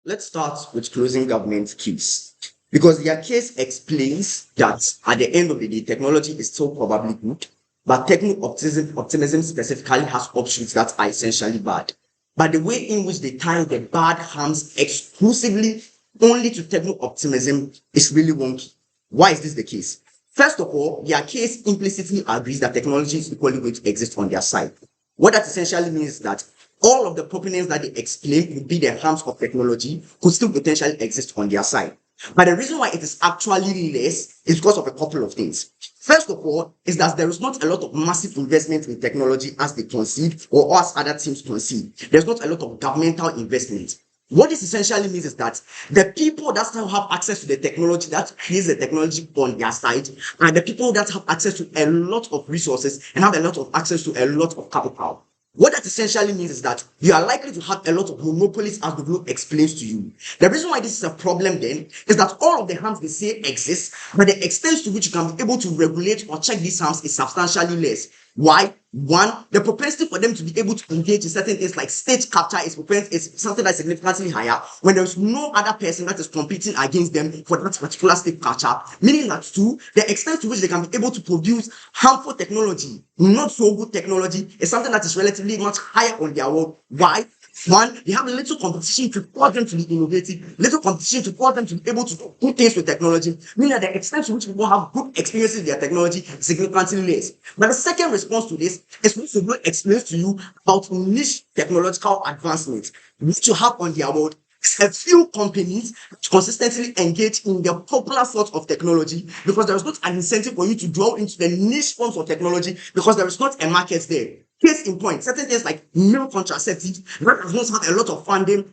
Let's start with closing government case. Because their case explains that at the end of the day, technology is still probably good, but techno-optimism specifically has options that are essentially bad. But the way in which they tie the bad harms exclusively only to techno-optimism is really wonky. Why is this the case? First of all, their case implicitly agrees that technology is equally going to exist on their side. What that essentially means is that all of the proponents that they explain would be the harms of technology could still potentially exist on their side. But the reason why it is actually less is because of a couple of things. First of all, is that there is not a lot of massive investment in technology as they concede or as other teams concede. There's not a lot of governmental investment. What this essentially means is that the people that still have access to the technology that creates the technology on their side are the people that have access to a lot of resources and have a lot of access to a lot of capital. What that essentially means is that you are likely to have a lot of monopolies as the group explains to you. The reason why this is a problem then is that all of the harms they say exist, but the extent to which you can be able to regulate or check these harms is substantially less. Why? One, the propensity for them to be able to engage in certain things like stage capture is something that's significantly higher when there's no other person that is competing against them for that particular stage capture. Meaning that two, the extent to which they can be able to produce harmful technology, not so good technology, is something that is relatively much higher on their world. Why? One, they have a little competition to cause them to be innovative, little competition to cause them to be able to do things with technology, meaning that the extent to which people have good experiences with their technology is significantly less. But the second response to this is what to explain to you about niche technological advancements, which you have on their world. A few companies consistently engage in the popular sort of technology because there is not an incentive for you to dwell into the niche forms of technology because there is not a market there. Case in point, certain things like male contraceptives that does not have a lot of funding,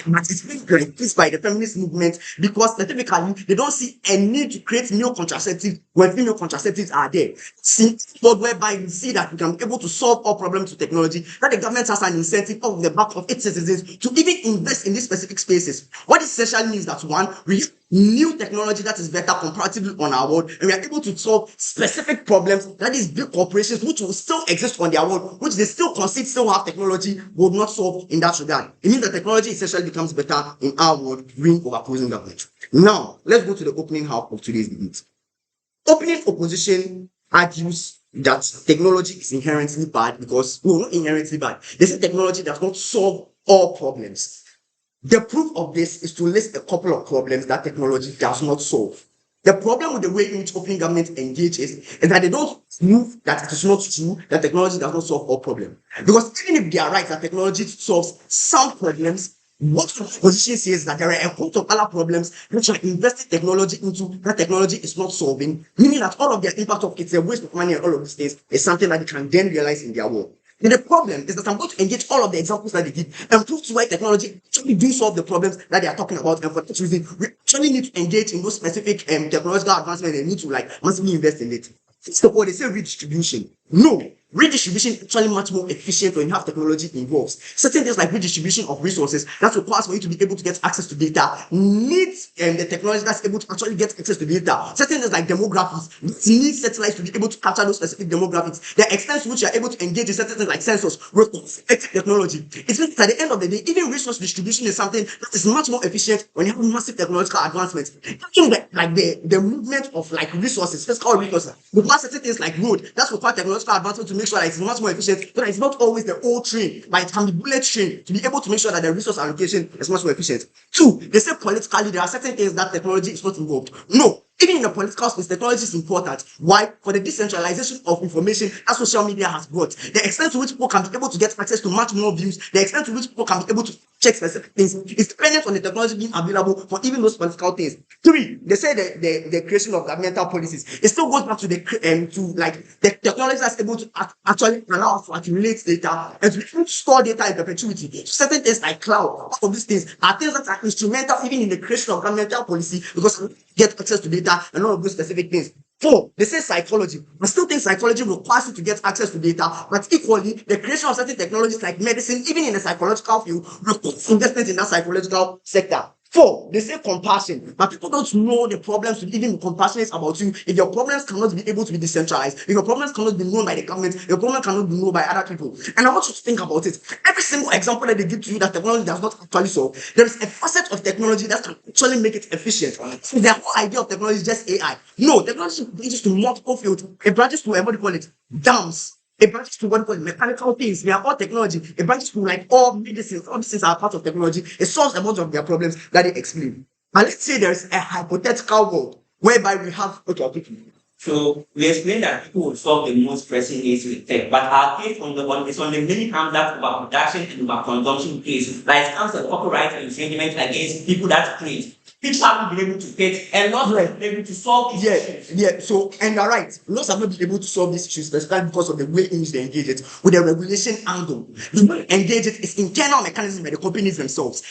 but it's being practiced by the feminist movement because typically they don't see a need to create male contraceptives when female contraceptives are there. But whereby we see that we can be able to solve all problems with technology, that the government has an incentive of the back of its citizens to even invest in these specific spaces. What this essentially means that one, we have new technology that is better comparatively on our world, and we are able to solve specific problems that is big corporations which will still exist on their world, which they still concede still have technology, will not solve in that regard. It means that technology essentially becomes better in our world, winning over opposing government. Now, let's go to the opening half of today's debate. Opening opposition argues that technology is inherently bad because, no, not inherently bad. They say technology does not solve all problems. The proof of this is to list a couple of problems that technology does not solve. The problem with the way in which opening government engages is that they don't prove that it is not true that technology does not solve all problems. Because even if they are right that technology solves some problems, what the opposition says that there are a bunch of other problems which are invested technology into that technology is not solving, meaning that all of their impact of it's a waste of money and all of these things is something that they can then realize in their work. And the problem is that I'm going to engage all of the examples that they give and prove to why technology actually do solve the problems that they are talking about. And for that reason, we actually need to engage in those specific technological advancements and need to massively invest in it. First of all, they say redistribution. No, redistribution is actually much more efficient when you have technology involved. Certain things like redistribution of resources that requires for you to be able to get access to data needs the technology that's able to actually get access to data. Certain things like demographics needs satellites to be able to capture those specific demographics. The extent to which you are able to engage in certain things like sensors requires technology. It means at the end of the day, even resource distribution is something that is much more efficient when you have massive technological advancements. The movement of resources, physical resources, requires certain things like road that's require technological advancement to make sure that it's much more efficient, so that it's not always the old train, but it can be bullet train to be able to make sure that the resource allocation is much more efficient. Two, they say politically there are certain things that technology is not involved. No, even in the political space, technology is important. Why? For the decentralization of information that social media has brought. The extent to which people can be able to get access to much more views, the extent to which people can be able to check specific things is dependent on the technology being available for even those political things. Three, they say the creation of governmental policies. It still goes back to the technology that's able to actually allow us to accumulate data and to be able to store data in perpetuity. Certain things like cloud, all of these things are things that are instrumental even in the creation of governmental policy because we get access to data and all of those specific things. Four, they say psychology. I still think psychology requires you to get access to data, but equally, the creation of certain technologies like medicine, even in the psychological field, requires investment in that psychological sector. Four, they say compassion, but people don't know the problems to even be compassionate about you if your problems cannot be able to be decentralized, if your problems cannot be known by the government, your problem cannot be known by other people. And I want you to think about it. Every single example that they give to you that technology does not actually solve, there is a facet of technology that can actually make it efficient. So the whole idea of technology is just AI. No, technology branches to multiple fields. It branches to what do you call it? Dams. It branches to what we call mechanical things. We are all technology. It branches to all medicines. All these things are part of technology. It solves a bunch of their problems that they explain. And let's say there's a hypothetical world whereby we have So we explained that people will solve the most pressing needs with tech, but our case is on the many harms that overproduction and overconsumption case, like comes the copyright infringement against people that create. People haven't been able to get and not been able to solve these issues. Yeah. So, and you're right. Laws have not been able to solve these issues, especially because of the way in which they engage it with the regulation angle. The way they engage it is internal mechanism by the companies themselves.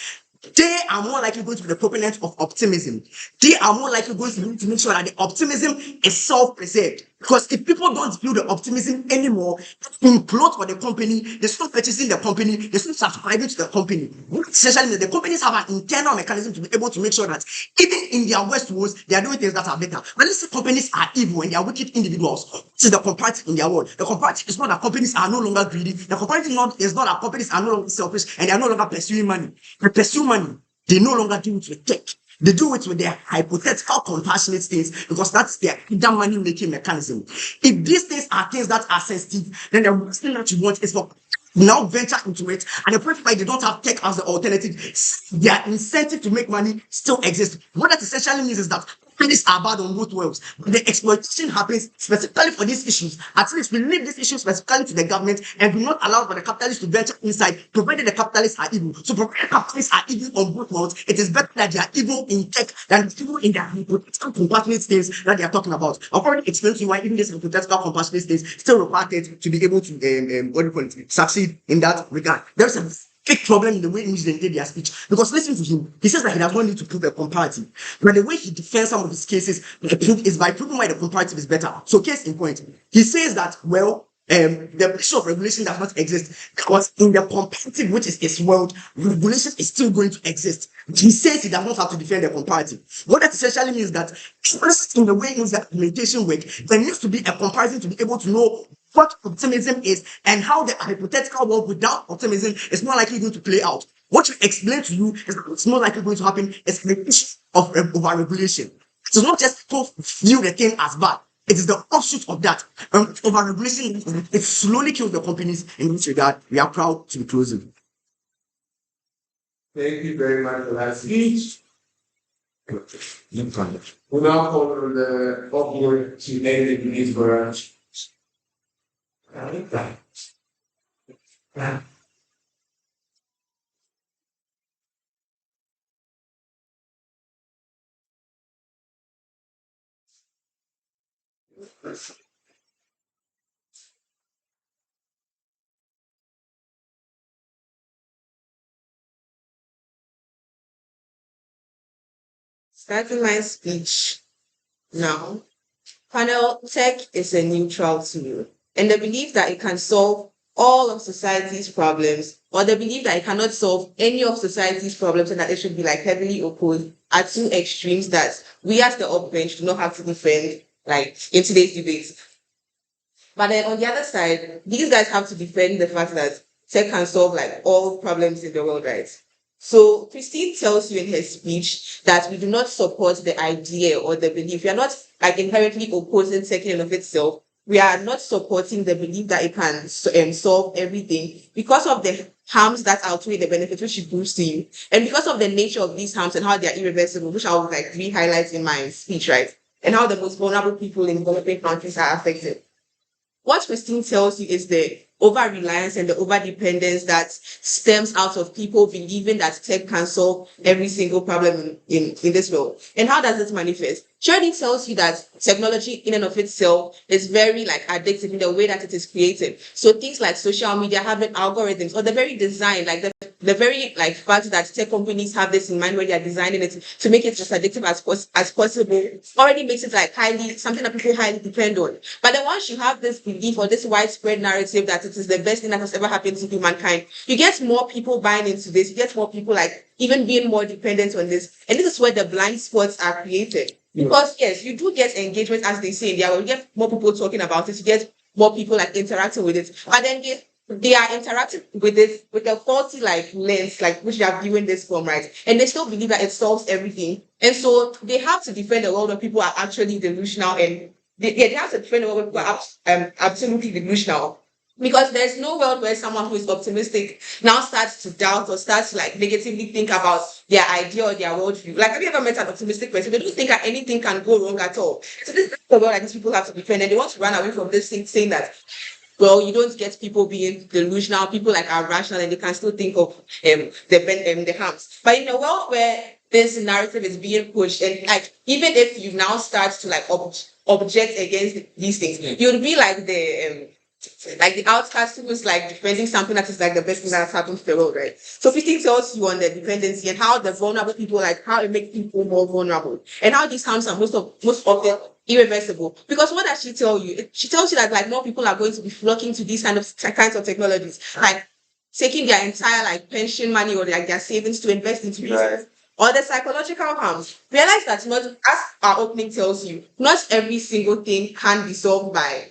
They are more likely going to be the proponent of optimism. They are more likely going to make sure that the optimism is self-preserved. Because if people don't feel the optimism anymore, they implode for the company, they stop purchasing the company, they stop subscribing to the company. What essentially means the companies have an internal mechanism to be able to make sure that even in their worst woes, they are doing things that are better. But let's say companies are evil and they are wicked individuals. This is the comparative in their world. The comparative is not that companies are no longer greedy. The comparative is not that companies are no longer selfish and they are no longer pursuing money. They pursue money. They no longer do it with tech. They do it with their hypothetical compassionate things because that's their hidden money making mechanism. If these things are things that are sensitive, then the worst thing that you want is for now venture into it, and the point why they don't have tech as the alternative, their incentive to make money still exists. What that essentially means is that companies are bad on both worlds, but the exploitation happens specifically for these issues. At least we leave these issues specifically to the government and do not allow for the capitalists to venture inside, provided the capitalists are evil. So provided the capitalists are evil on both worlds, it is better that they are evil in tech than evil in their hypothetical compassionate things that they are talking about. I'll probably explain to you why even these hypothetical compassionate things still require tech to be able to what do you call it, succeed in that regard. There's a big problem in the way in which they did their speech. Because listen to him, he says that he does not need to prove a comparative. But the way he defends some of his cases is by proving why the comparative is better. So case in point, he says that, well, the issue of regulation does not exist because in the comparative, which is his world, regulation is still going to exist. He says he does not have to defend the comparative. What that essentially means that in the way in which the implementation works, there needs to be a comparison to be able to know what optimism is and how the hypothetical world without optimism is more likely going to play out. What you explain to you is that it's more likely going to happen is the issue of overregulation. It's not just to view the thing as bad. It is the offshoot of that. Overregulation, it slowly kills the companies in this regard. We are proud to be closing. Thank you very much for that speech. We'll now call on the upward to name the committee for us. Starting my speech now. Panel tech is a neutral tool, and the belief that it can solve all of society's problems, or the belief that it cannot solve any of society's problems and that it should be like heavily opposed, are two extremes that we as the upbench do not have to defend like in today's debates. But then on the other side, these guys have to defend the fact that tech can solve like all problems in the world, right? So Christine tells you in her speech that we do not support the idea or the belief. We are not like inherently opposing tech in and of itself. We are not supporting the belief that it can solve everything because of the harms that outweigh the benefits which it brings to you, and because of the nature of these harms and how they are irreversible, which I will like re-highlight in my speech, right? And how the most vulnerable people in developing countries are affected. What Christine tells you is the over-reliance and the over-dependence that stems out of people believing that tech can solve every single problem in this world. And how does this manifest? Shirley tells you that technology in and of itself is very like addictive in the way that it is created. So things like social media having algorithms or the very design, like the very like fact that tech companies have this in mind when they are designing it to make it as addictive as possible already makes it like something that people highly depend on. But then once you have this belief or this widespread narrative that it is the best thing that has ever happened to humankind, you get more people buying into this, you get more people like even being more dependent on this. And this is where the blind spots are created. Because yes, you do get engagement, as they say in there, you get more people talking about it, you get more people like interacting with it. But then they are interacting with it with a faulty like lens, like which they are viewing this from, right? And they still believe that it solves everything. And so they have to defend a world where people are actually delusional, and they have to defend a world where people are absolutely delusional. Because there's no world where someone who is optimistic now starts to doubt or starts to like negatively think about their idea or their worldview. Like, have you ever met an optimistic person? They don't think that anything can go wrong at all. So this is the world that these people have to defend, and they want to run away from this thing, saying that, well, you don't get people being delusional, people like are rational, and they can still think of the harms. But in a world where this narrative is being pushed, and like even if you now start to like object against these things, you'll be like like the outcast who's like defending something that is like the best thing that has happened to the world, right? So fitting tells you on the dependency and how the vulnerable people, like how it makes people more vulnerable and how these harms are most often irreversible. Because what does she tell you? She tells you that like more people are going to be flocking to these kinds of technologies, like taking their entire like pension money or like their savings to invest into business. Or the psychological harms. Realize that not, as our opening tells you, not every single thing can be solved by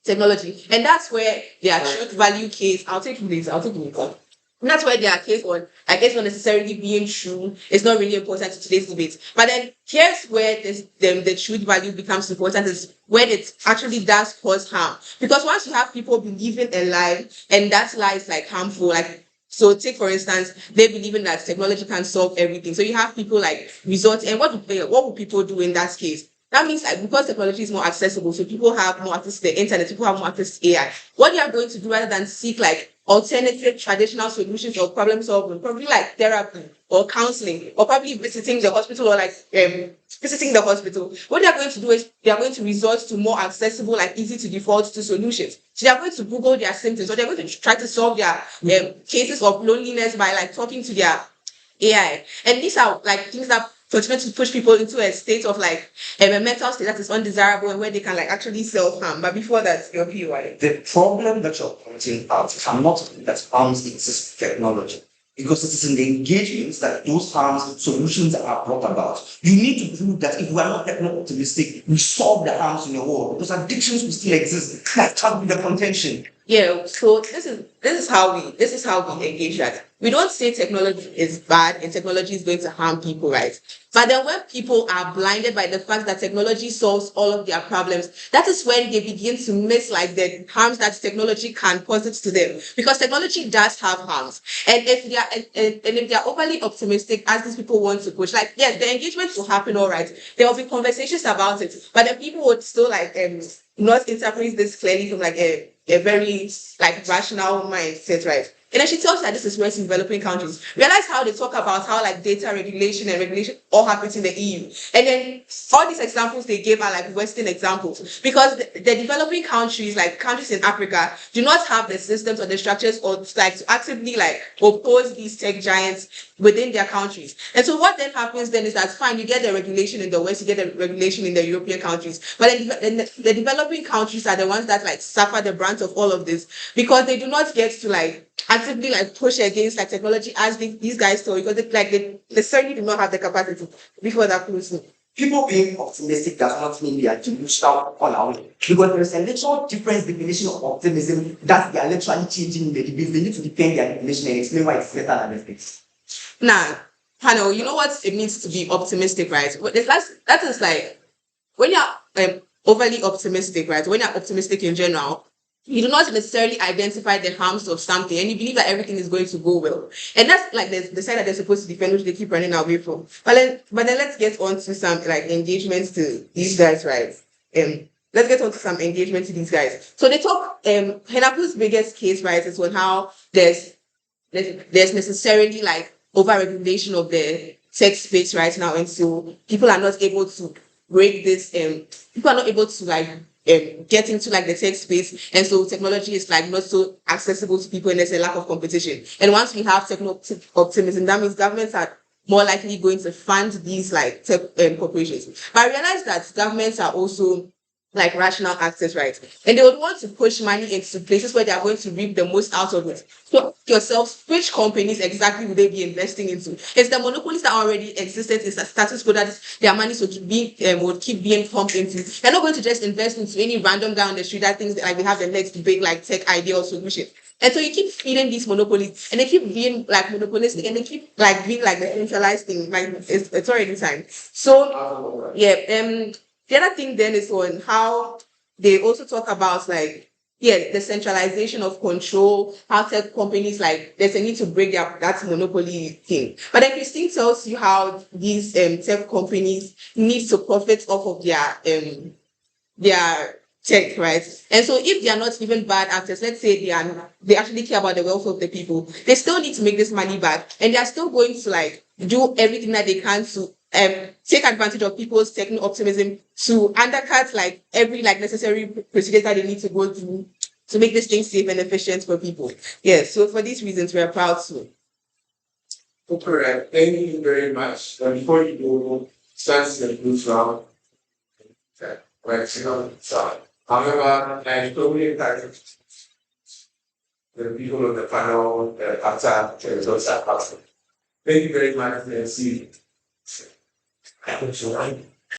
technology. And that's where their truth value case, I'll take this. And that's where their case on, I guess, not necessarily being true is not really important to today's debate. But then here's where the truth value becomes important is when it actually does cause harm. Because once you have people believing a lie and that lie is like harmful, like so take for instance, they believing that technology can solve everything. So you have people like resort and what would people do in that case? That means like because technology is more accessible, so people have more access to the internet, people have more access to AI. What they are going to do rather than seek like alternative traditional solutions or problem solving, probably like therapy or counseling, or probably visiting the hospital or like visiting the hospital. What they are going to do is they are going to resort to more accessible, like easy to default to solutions. So they are going to Google their symptoms, or they're going to try to solve their cases of loneliness by like talking to their AI. And these are like things that continue to push people into a state of like a mental state that is undesirable and where they can like actually self-harm. But before that, your view, right? The problem that you're pointing out cannot be that harms exist with technology. Because it is in the engagements that those harms solutions are brought about. You need to prove that if we are not techno-optimistic, we solve the harms in the world. Those addictions will still exist. That can't be the contention. Yeah, so this is how we engage that. We don't say technology is bad and technology is going to harm people, right? But then when people are blinded by the fact that technology solves all of their problems, that is when they begin to miss like the harms that technology can posit to them. Because technology does have harms. And if they are and if they are overly optimistic as these people want to push, like yes, the engagement will happen all right. There will be conversations about it, but then people would still like not interpret this clearly from like a very like rational mindset, right? And then she tells that this is where in developing countries. Realize how they talk about how like data regulation and regulation all happens in the EU. And then all these examples they gave are like Western examples. Because the developing countries, like countries in Africa, do not have the systems or the structures or like to actively like oppose these tech giants within their countries. And so what then happens then is that fine, you get the regulation in the West, you get the regulation in the European countries. But then the developing countries are the ones that like suffer the brunt of all of this because they do not get to like actively like push against like technology as these guys do because they necessarily do not have the capacity before that closely. People being optimistic does not mean they are delusional on our own. Because there is a literal different definition of optimism that they are literally changing in the debate. They need to defend their definition and explain why it's better than the things. Now, Hannah, you know what it means to be optimistic, right? That is like when you're overly optimistic, right? When you're optimistic in general, you do not necessarily identify the harms of something and you believe that everything is going to go well. And that's like the side that they're supposed to defend, which they keep running away from. But then let's get on to some like engagements to these guys, right? Let's get on to some engagement to these guys. So they talk, Henaku's biggest case, right, is on how there's necessarily like over-regulation of the tech space right now. And so people are not able to break this, people are not able to like get into like the tech space, and so technology is like not so accessible to people and there's a lack of competition. And once we have techno-optimism, that means governments are more likely going to fund these like tech corporations. But I realize that governments are also like rational actors, right? And they would want to push money into places where they are going to reap the most out of it. So ask yourself, which companies exactly would they be investing into? It's the monopolies that already existed, it's the status quo that their money would keep being pumped into. They're not going to just invest into any random guy on the street that thinks that like they have the next big like tech idea or solution. And so you keep feeding these monopolies and they keep being like monopolistic and they keep like being like the centralized thing. Like it's already time. So yeah, the other thing then is on how they also talk about like the centralization of control, how tech companies like there's a need to break that monopoly thing. But then Christine tells you how these tech companies need to profit off of their tech, right? And so if they are not even bad actors, let's say they actually care about the welfare of the people, they still need to make this money back and they are still going to like do everything that they can to take advantage of people's techno-optimism to undercut like every like necessary procedures that they need to go through to make this thing safe and efficient for people. Yes, so for these reasons, we are proud to. Correct. Thank you very much. Before you go, start the news round. So, however, I totally thank the people on the panel, the Kattah, and those that are. Thank you very much, and see you.